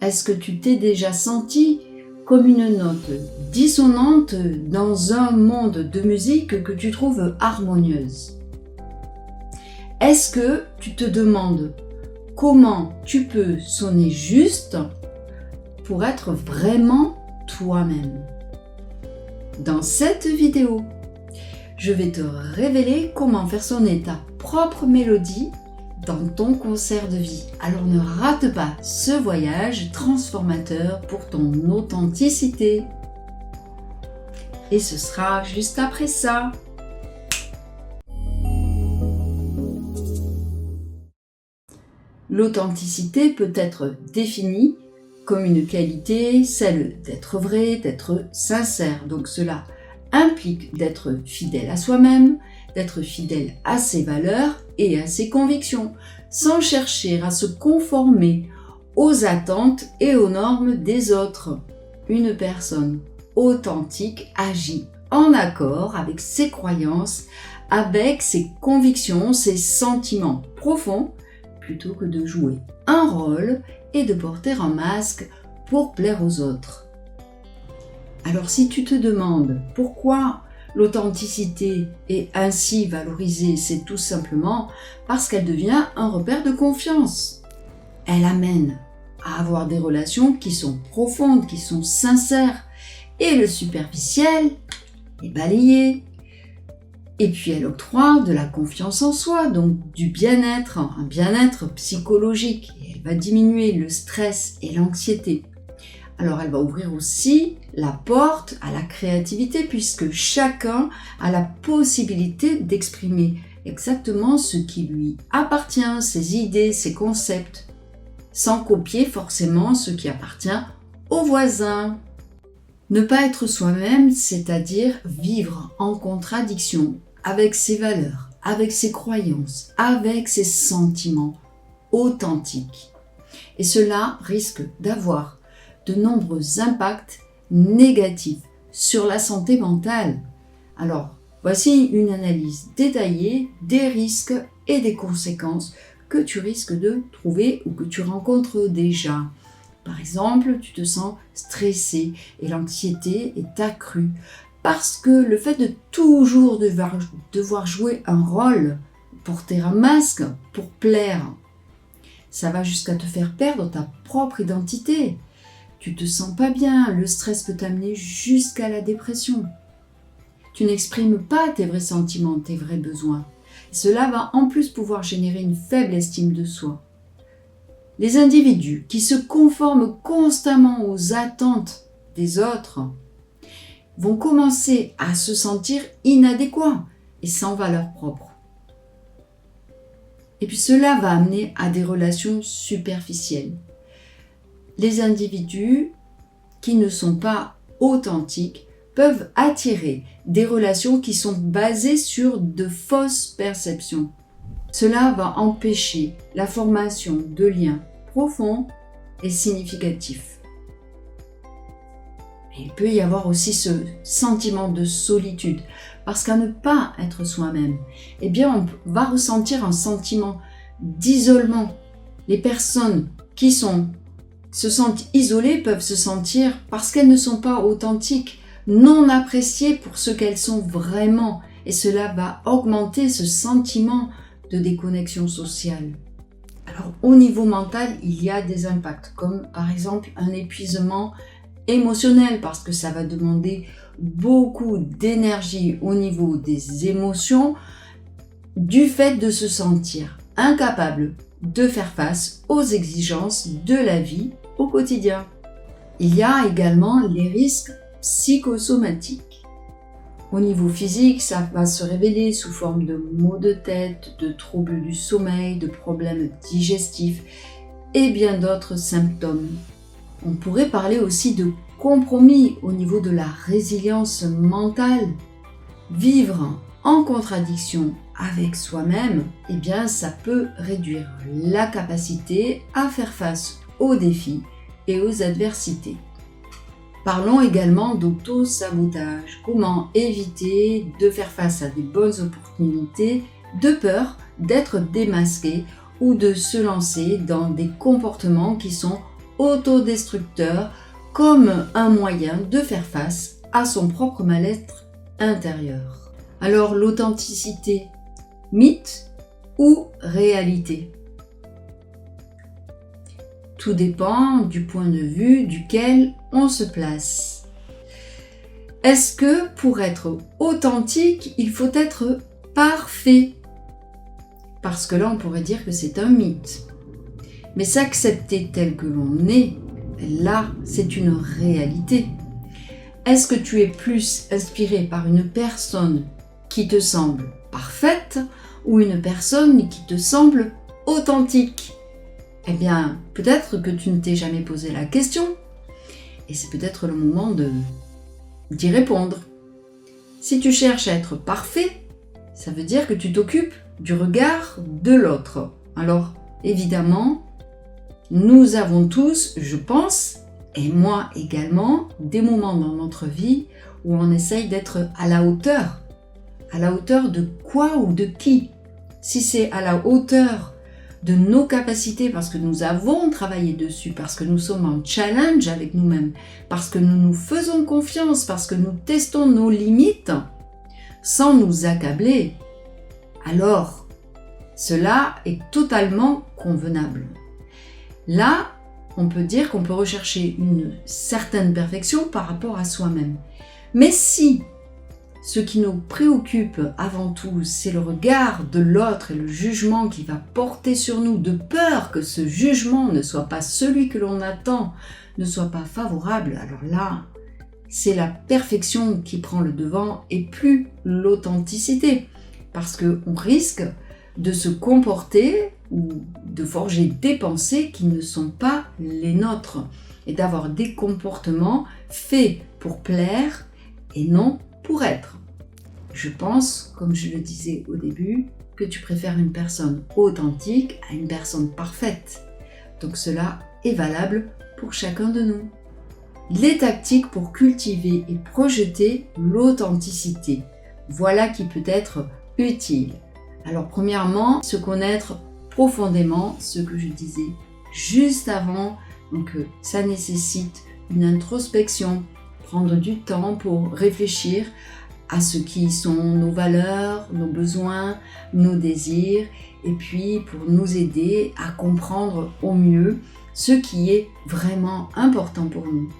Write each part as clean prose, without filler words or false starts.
Est-ce que tu t'es déjà senti comme une note dissonante dans un monde de musique que tu trouves harmonieuse? Est-ce que tu te demandes comment tu peux sonner juste pour être vraiment toi-même? Dans cette vidéo, je vais te révéler comment faire sonner ta propre mélodie dans ton concert de vie. Alors ne rate pas ce voyage transformateur pour ton authenticité. Et ce sera juste après ça. L'authenticité peut être définie comme une qualité, celle d'être vrai, d'être sincère. Donc cela implique d'être fidèle à soi-même, d'être fidèle à ses valeurs et à ses convictions, sans chercher à se conformer aux attentes et aux normes des autres. Une personne authentique agit en accord avec ses croyances, avec ses convictions, ses sentiments profonds, plutôt que de jouer un rôle et de porter un masque pour plaire aux autres. Alors si tu te demandes pourquoi l'authenticité est ainsi valorisée, c'est tout simplement parce qu'elle devient un repère de confiance. Elle amène à avoir des relations qui sont profondes, qui sont sincères, et le superficiel est balayé. Et puis elle octroie de la confiance en soi, donc du bien-être, un bien-être psychologique. Et elle va diminuer le stress et l'anxiété. Alors elle va ouvrir aussi la porte à la créativité puisque chacun a la possibilité d'exprimer exactement ce qui lui appartient, ses idées, ses concepts, sans copier forcément ce qui appartient aux voisins. Ne pas être soi-même, c'est-à-dire vivre en contradiction avec ses valeurs, avec ses croyances, avec ses sentiments authentiques. Et cela risque d'avoir de nombreux impacts négatifs sur la santé mentale. Alors, voici une analyse détaillée des risques et des conséquences que tu risques de trouver ou que tu rencontres déjà. Par exemple, tu te sens stressé et l'anxiété est accrue parce que le fait de toujours devoir jouer un rôle, porter un masque pour plaire, ça va jusqu'à te faire perdre ta propre identité. Tu te sens pas bien, le stress peut t'amener jusqu'à la dépression. Tu n'exprimes pas tes vrais sentiments, tes vrais besoins. Et cela va en plus pouvoir générer une faible estime de soi. Les individus qui se conforment constamment aux attentes des autres vont commencer à se sentir inadéquats et sans valeur propre. Et puis cela va amener à des relations superficielles. Les individus qui ne sont pas authentiques peuvent attirer des relations qui sont basées sur de fausses perceptions. Cela va empêcher la formation de liens profonds et significatifs. Il peut y avoir aussi ce sentiment de solitude, parce qu'à ne pas être soi-même, eh bien on va ressentir un sentiment d'isolement. Les personnes qui se sentent isolées peuvent se sentir, parce qu'elles ne sont pas authentiques, non appréciées pour ce qu'elles sont vraiment, et cela va augmenter ce sentiment de déconnexion sociale. Alors au niveau mental, il y a des impacts, comme par exemple un épuisement émotionnel, parce que ça va demander beaucoup d'énergie au niveau des émotions, du fait de se sentir incapable de faire face aux exigences de la vie au quotidien. Il y a également les risques psychosomatiques. Au niveau physique, ça va se révéler sous forme de maux de tête, de troubles du sommeil, de problèmes digestifs et bien d'autres symptômes. On pourrait parler aussi de compromis au niveau de la résilience mentale. Vivre en contradiction avec soi-même, eh bien ça peut réduire la capacité à faire face aux défis et aux adversités. Parlons également d'auto-sabotage. Comment éviter de faire face à des bonnes opportunités de peur d'être démasqué ou de se lancer dans des comportements qui sont autodestructeur comme un moyen de faire face à son propre mal-être intérieur. Alors l'authenticité, mythe ou réalité? Tout dépend du point de vue duquel on se place. Est-ce que pour être authentique, il faut être parfait? Parce que là, on pourrait dire que c'est un mythe. Mais s'accepter tel que l'on est, là, c'est une réalité. Est-ce que tu es plus inspiré par une personne qui te semble parfaite ou une personne qui te semble authentique? Eh bien, peut-être que tu ne t'es jamais posé la question. Et c'est peut-être le moment d'y répondre. Si tu cherches à être parfait, ça veut dire que tu t'occupes du regard de l'autre. Alors, évidemment, nous avons tous, je pense, et moi également, des moments dans notre vie où on essaye d'être à la hauteur. À la hauteur de quoi ou de qui? Si c'est à la hauteur de nos capacités, parce que nous avons travaillé dessus, parce que nous sommes en challenge avec nous-mêmes, parce que nous nous faisons confiance, parce que nous testons nos limites, sans nous accabler, alors cela est totalement convenable. Là, on peut dire qu'on peut rechercher une certaine perfection par rapport à soi-même. Mais si ce qui nous préoccupe avant tout, c'est le regard de l'autre et le jugement qu'il va porter sur nous, de peur que ce jugement ne soit pas celui que l'on attend, ne soit pas favorable, alors là, c'est la perfection qui prend le devant et plus l'authenticité. Parce qu'on risque de se comporter ou de forger des pensées qui ne sont pas les nôtres et d'avoir des comportements faits pour plaire et non pour être. Je pense, comme je le disais au début, que tu préfères une personne authentique à une personne parfaite. Donc cela est valable pour chacun de nous. Les tactiques pour cultiver et projeter l'authenticité. Voilà qui peut être utile. Alors premièrement, se connaître profondément, ce que je disais juste avant. Donc ça nécessite une introspection, prendre du temps pour réfléchir à ce qui sont nos valeurs, nos besoins, nos désirs, et puis pour nous aider à comprendre au mieux ce qui est vraiment important pour nous.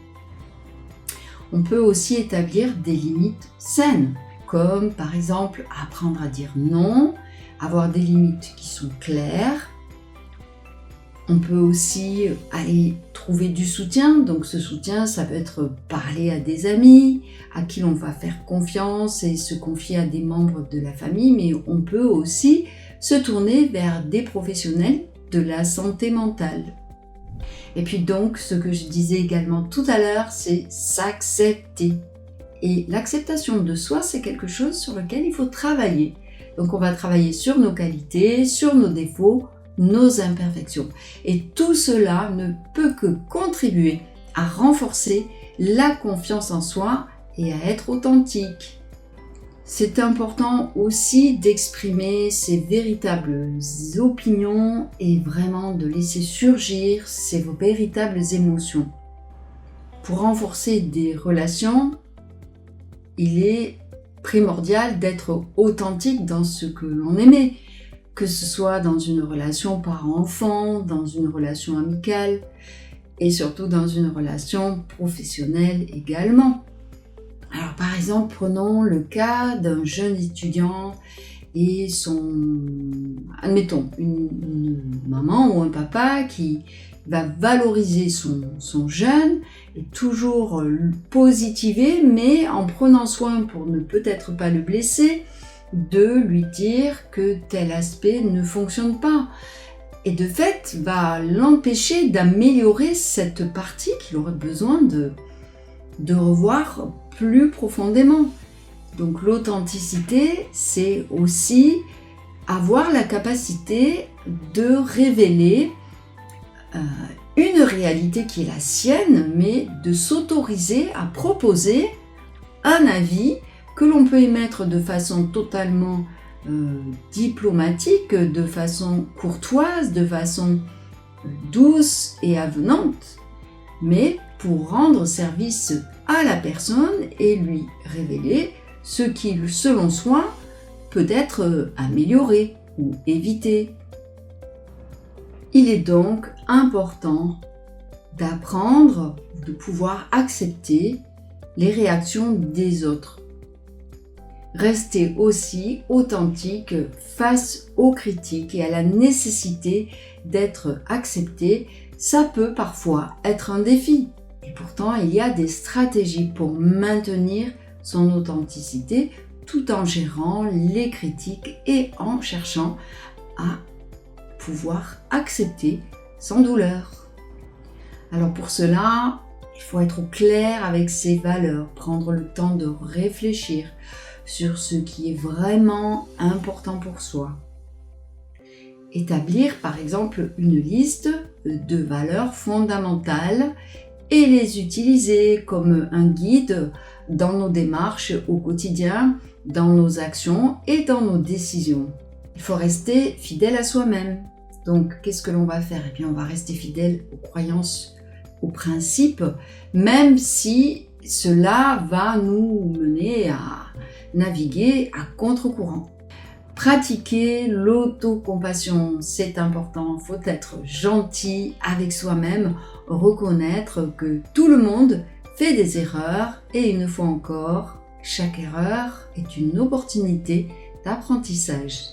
On peut aussi établir des limites saines, comme par exemple apprendre à dire non, avoir des limites qui sont claires. On peut aussi aller trouver du soutien, donc ce soutien, ça peut être parler à des amis, à qui l'on va faire confiance et se confier à des membres de la famille, mais on peut aussi se tourner vers des professionnels de la santé mentale. Et puis donc, ce que je disais également tout à l'heure, c'est s'accepter. Et l'acceptation de soi, c'est quelque chose sur lequel il faut travailler. Donc on va travailler sur nos qualités, sur nos défauts, nos imperfections. Et tout cela ne peut que contribuer à renforcer la confiance en soi et à être authentique. C'est important aussi d'exprimer ses véritables opinions et vraiment de laisser surgir ses véritables émotions. Pour renforcer des relations, il est primordial d'être authentique dans ce que l'on aimait, que ce soit dans une relation parent-enfant, dans une relation amicale et surtout dans une relation professionnelle également. Alors par exemple, prenons le cas d'un jeune étudiant et admettons, une maman ou un papa qui va valoriser son jeune et toujours le positiver, mais en prenant soin pour ne peut-être pas le blesser, de lui dire que tel aspect ne fonctionne pas. Et de fait, va l'empêcher d'améliorer cette partie qu'il aurait besoin de revoir plus profondément. Donc l'authenticité, c'est aussi avoir la capacité de révéler une réalité qui est la sienne, mais de s'autoriser à proposer un avis que l'on peut émettre de façon totalement diplomatique, de façon courtoise, de façon douce et avenante, mais pour rendre service à la personne et lui révéler ce qui, selon soi, peut être amélioré ou évité. Il est donc important d'apprendre, de pouvoir accepter les réactions des autres. Rester aussi authentique face aux critiques et à la nécessité d'être accepté, ça peut parfois être un défi. Et pourtant, il y a des stratégies pour maintenir son authenticité tout en gérant les critiques et en cherchant à pouvoir accepter sans douleur. Alors pour cela, il faut être au clair avec ses valeurs, prendre le temps de réfléchir sur ce qui est vraiment important pour soi. Établir par exemple une liste de valeurs fondamentales et les utiliser comme un guide dans nos démarches au quotidien, dans nos actions et dans nos décisions. Il faut rester fidèle à soi-même. Donc, qu'est-ce que l'on va faire ? Eh bien, on va rester fidèle aux croyances, aux principes, même si cela va nous mener à naviguer à contre-courant. Pratiquer l'autocompassion, c'est important. Il faut être gentil avec soi-même, reconnaître que tout le monde fait des erreurs et une fois encore, chaque erreur est une opportunité d'apprentissage.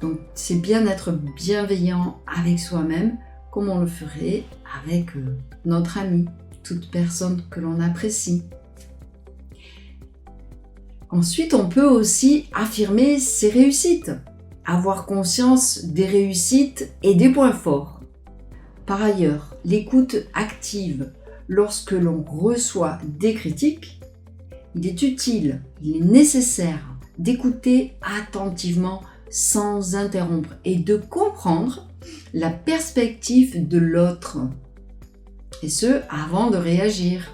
Donc c'est bien d'être bienveillant avec soi-même comme on le ferait avec notre ami, toute personne que l'on apprécie. Ensuite, on peut aussi affirmer ses réussites, avoir conscience des réussites et des points forts. Par ailleurs, l'écoute active lorsque l'on reçoit des critiques, il est utile, il est nécessaire d'écouter attentivement sans interrompre et de comprendre la perspective de l'autre, et ce avant de réagir.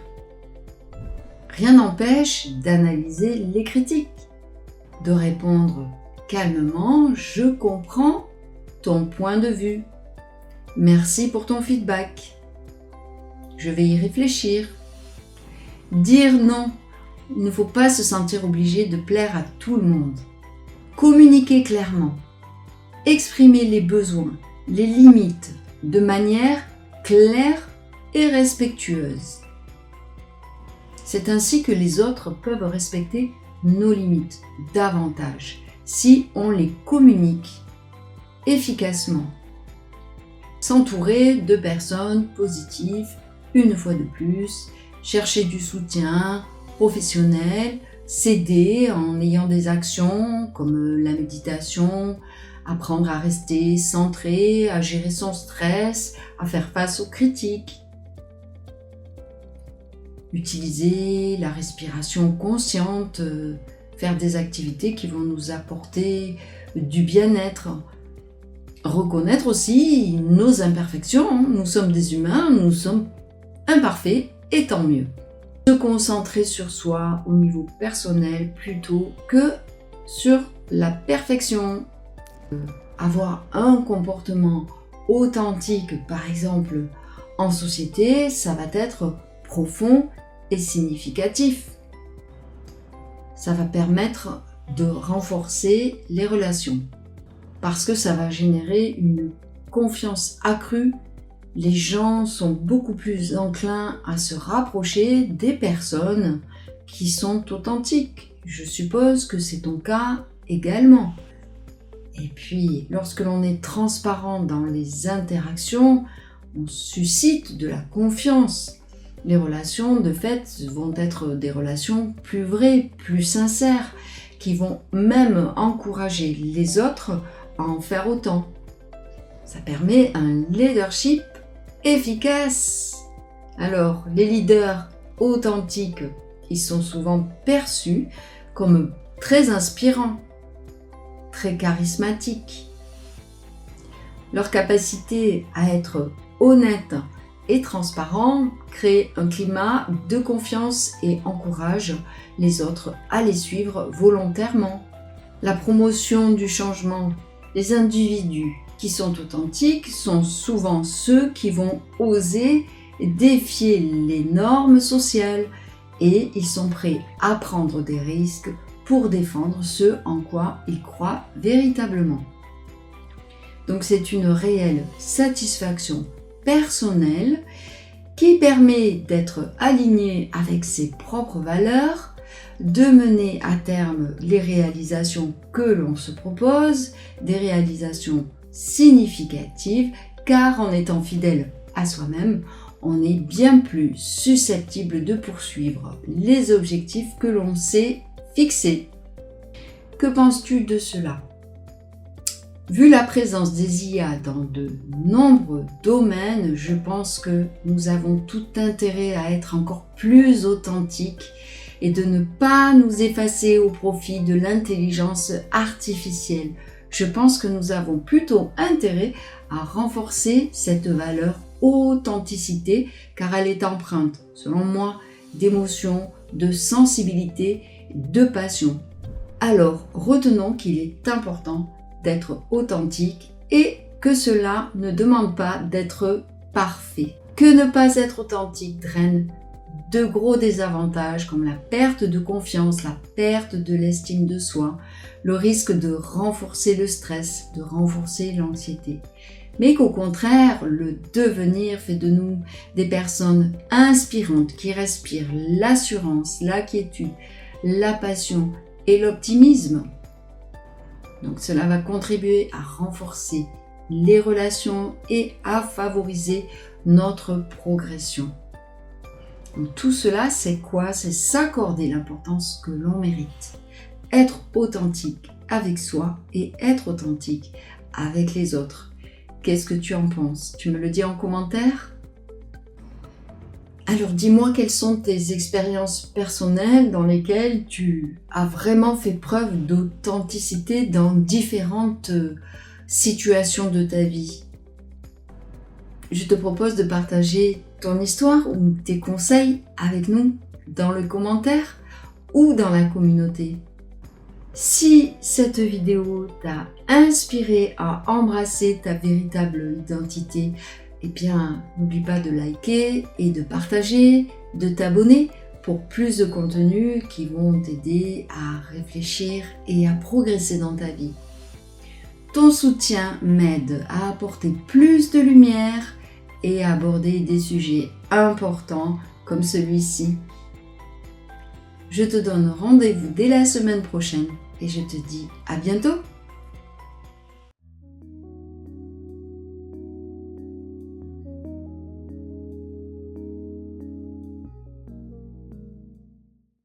Rien n'empêche d'analyser les critiques, de répondre calmement « Je comprends ton point de vue. Merci pour ton feedback. Je vais y réfléchir. » Dire non, il ne faut pas se sentir obligé de plaire à tout le monde. Communiquer clairement, exprimer les besoins, les limites de manière claire et respectueuse. C'est ainsi que les autres peuvent respecter nos limites davantage si on les communique efficacement. S'entourer de personnes positives, une fois de plus, chercher du soutien professionnel, s'aider en ayant des actions comme la méditation, apprendre à rester centré, à gérer son stress, à faire face aux critiques. Utiliser la respiration consciente, faire des activités qui vont nous apporter du bien-être. Reconnaître aussi nos imperfections. Nous sommes des humains, nous sommes imparfaits et tant mieux. Se concentrer sur soi au niveau personnel plutôt que sur la perfection. Avoir un comportement authentique, par exemple en société, ça va être profond et significatif. Ça va permettre de renforcer les relations parce que ça va générer une confiance accrue. Les gens sont beaucoup plus enclins à se rapprocher des personnes qui sont authentiques. Je suppose que c'est ton cas également. Et puis, lorsque l'on est transparent dans les interactions, on suscite de la confiance. Les relations, de fait, vont être des relations plus vraies, plus sincères, qui vont même encourager les autres à en faire autant. Ça permet un leadership efficace. Alors, les leaders authentiques, ils sont souvent perçus comme très inspirants, très charismatiques. Leur capacité à être honnête et transparent crée un climat de confiance et encourage les autres à les suivre volontairement. La promotion du changement. Les individus qui sont authentiques sont souvent ceux qui vont oser défier les normes sociales et ils sont prêts à prendre des risques pour défendre ce en quoi ils croient véritablement. Donc c'est une réelle satisfaction personnelle qui permet d'être aligné avec ses propres valeurs, de mener à terme les réalisations que l'on se propose, des réalisations significatives, car en étant fidèle à soi-même, on est bien plus susceptible de poursuivre les objectifs que l'on s'est fixés. Que penses-tu de cela ? Vu la présence des IA dans de nombreux domaines, je pense que nous avons tout intérêt à être encore plus authentiques et de ne pas nous effacer au profit de l'intelligence artificielle. Je pense que nous avons plutôt intérêt à renforcer cette valeur authenticité car elle est empreinte, selon moi, d'émotions, de sensibilité, de passion. Alors, retenons qu'il est important d'être authentique et que cela ne demande pas d'être parfait. Que ne pas être authentique draine de gros désavantages comme la perte de confiance, la perte de l'estime de soi, le risque de renforcer le stress, de renforcer l'anxiété. Mais qu'au contraire, le devenir fait de nous des personnes inspirantes qui respirent l'assurance, la quiétude, la passion et l'optimisme. Donc cela va contribuer à renforcer les relations et à favoriser notre progression. Donc tout cela, c'est quoi ? C'est s'accorder l'importance que l'on mérite. Être authentique avec soi et être authentique avec les autres. Qu'est-ce que tu en penses ? Tu me le dis en commentaire ? Alors dis-moi quelles sont tes expériences personnelles dans lesquelles tu as vraiment fait preuve d'authenticité dans différentes situations de ta vie. Je te propose de partager ton histoire ou tes conseils avec nous dans le commentaire ou dans la communauté. Si cette vidéo t'a inspiré à embrasser ta véritable identité, eh bien, n'oublie pas de liker et de partager, de t'abonner pour plus de contenus qui vont t'aider à réfléchir et à progresser dans ta vie. Ton soutien m'aide à apporter plus de lumière et à aborder des sujets importants comme celui-ci. Je te donne rendez-vous dès la semaine prochaine et je te dis à bientôt.